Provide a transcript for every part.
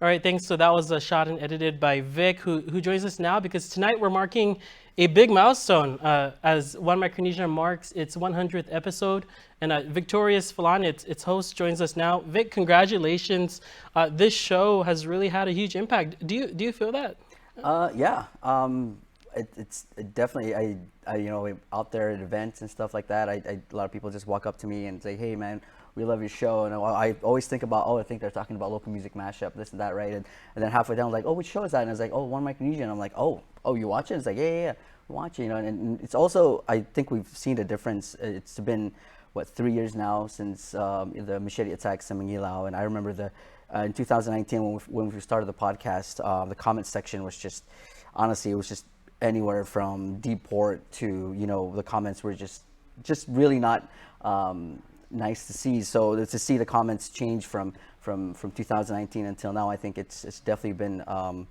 All right, thanks. So that was shot and edited by Vic, who joins us now because tonight we're marking a big milestone as One Micronesia marks its 100th episode. And Victorious Falan, its host, joins us now. Vic, congratulations. This show has really had a huge impact. Do you feel that? Yeah. It's definitely out there at events and stuff like that. A lot of people just walk up to me and say, "Hey, man, we love your show." And I always think about, I think they're talking about local music mashup, this and that, right? And then halfway down, like, "Oh, which show is that?" And I was like, "Oh, One Micronesia." And I'm like, "Oh, you watch it?" It's like, "Yeah, we watch it." And it's also, I think we've seen a difference. It's been 3 years now since the machete attacks in Manilao, and I remember in 2019 when we started the podcast, the comment section was just, honestly, it was just anywhere from deport to, the comments were just really not nice to see. So to see the comments change from 2019 until now, I think it's definitely been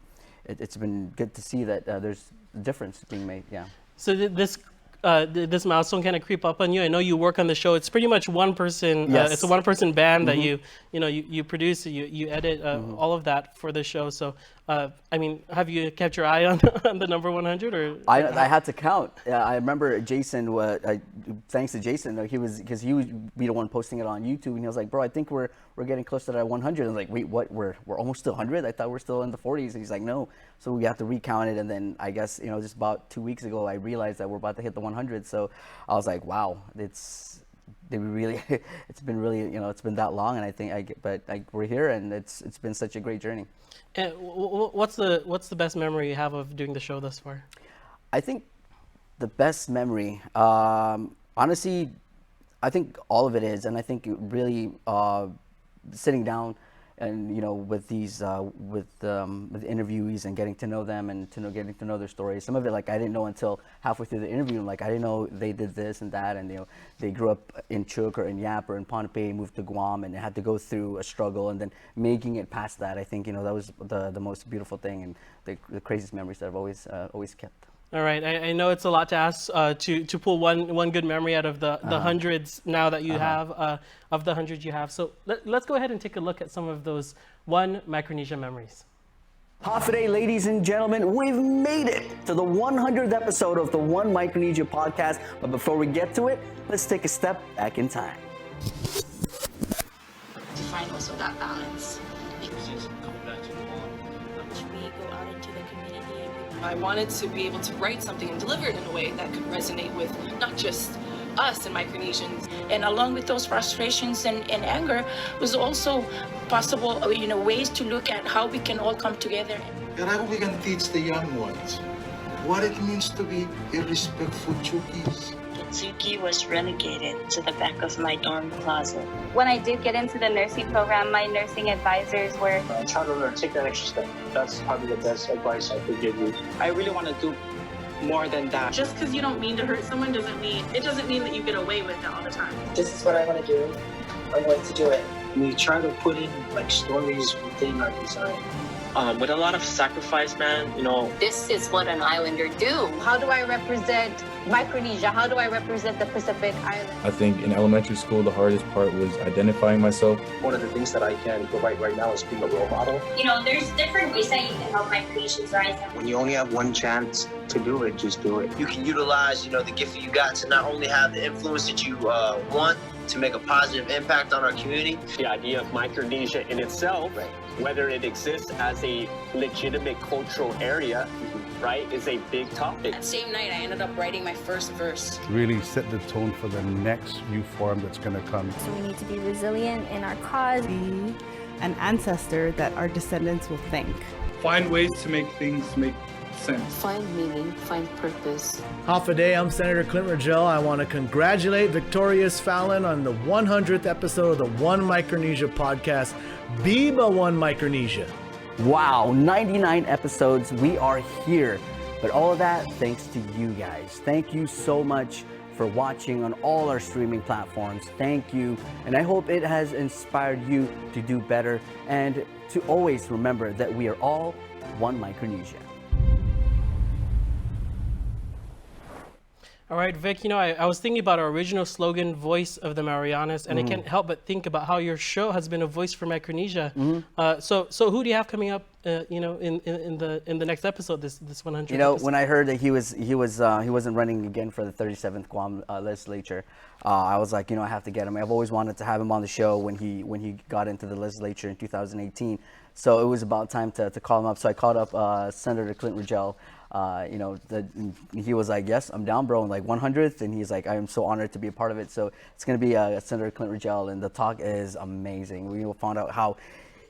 it's been good to see that there's a difference being made. Yeah. So this milestone kind of creep up on you? I know you work on the show. It's pretty much one person. Yes. It's a one-person band that you produce, you edit all of that for the show. So, I mean, have you kept your eye on the number 100? Or I had to count. I remember Jason. Thanks to Jason, he would be the one posting it on YouTube, and he was like, "Bro, I think we're getting close to that 100." I was like, "Wait, what? We're almost to 100? I thought we're still in the 40s." And he's like, "No." So we have to recount it, and then I guess just about 2 weeks ago, I realized that we're about to hit the 100. So I was like, "Wow, it's been really it's been that long." And I think we're here, and it's been such a great journey. And what's the best memory you have of doing the show thus far? I think the best memory, honestly, I think all of it is, and I think it really sitting down and with these with the interviewees and getting to know them and getting to know their stories. Some of it, like, I didn't know until halfway through the interview. Like, I didn't know they did this and that, and they grew up in Chuuk or in Yap or in Pohnpei, moved to Guam, and had to go through a struggle, and then making it past that. I think that was the most beautiful thing, and the craziest memories that I've always kept. All right, I know it's a lot to ask to pull one good memory out of the hundreds now that you have, of the hundreds you have. So let's go ahead and take a look at some of those One Micronesia memories. Hafa, ladies and gentlemen, we've made it to the 100th episode of the One Micronesia podcast. But before we get to it, let's take a step back in time. To find also that balance. I wanted to be able to write something and deliver it in a way that could resonate with not just us and Micronesians. And along with those frustrations and anger was also possible, ways to look at how we can all come together. And how we can teach the young ones what it means to be a respectful Chukis. Suki was relegated to the back of my dorm closet. When I did get into the nursing program, my nursing advisors were... Try to learn, take that extra step. That's probably the best advice I could give you. I really want to do more than that. Just because you don't mean to hurt someone doesn't mean that you get away with it all the time. This is what I want to do. I'm going to do it. We try to put in stories within our design. With a lot of sacrifice, man, This is what an islander do. How do I represent Micronesia? How do I represent the Pacific Islands? I think in elementary school, the hardest part was identifying myself. One of the things that I can provide right now is being a role model. There's different ways that you can help Micronesians rise up. When you only have one chance to do it, just do it. You can utilize, the gift that you got to not only have the influence that you want to make a positive impact on our community. The idea of Micronesia in itself, whether it exists as a legitimate cultural area, right, is a big topic. That same night, I ended up writing my first verse. Really set the tone for the next youth forum that's going to come. So we need to be resilient in our cause. Be an ancestor that our descendants will thank. Find ways to make things make sense. Find meaning, find purpose. Hafa, I'm Senator Clint Rogel. I want to congratulate Victorious Falan on the 100th episode of the One Micronesia podcast. Biba One Micronesia. Wow, 99 episodes. We are here. But all of that thanks to you guys. Thank you so much for watching on all our streaming platforms. Thank you. And I hope it has inspired you to do better and to always remember that we are all one Micronesia. All right, Vic, I was thinking about our original slogan, Voice of the Marianas, and I can't help but think about how your show has been a voice for Micronesia. So who do you have coming up, in the next episode, this 100th episode? When I heard that he wasn't running again for the 37th Guam legislature, I was like, I have to get him. I've always wanted to have him on the show when he got into the legislature in 2018. So it was about time to call him up. So I called up Senator Clint Rigel. He was like, yes, I'm down, bro, in like 100th, and he's like, I am so honored to be a part of it. So it's going to be Senator Clint Rigel, and the talk is amazing. We will find out how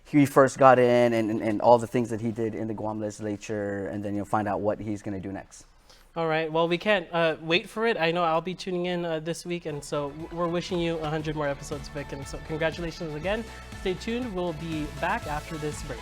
he first got in and all the things that he did in the Guam legislature, and then you'll find out what he's going to do next. All right, well, we can't wait for it. I know I'll be tuning in this week, and so we're wishing you 100 more episodes, Vic, and so congratulations again. Stay tuned. We'll be back after this break.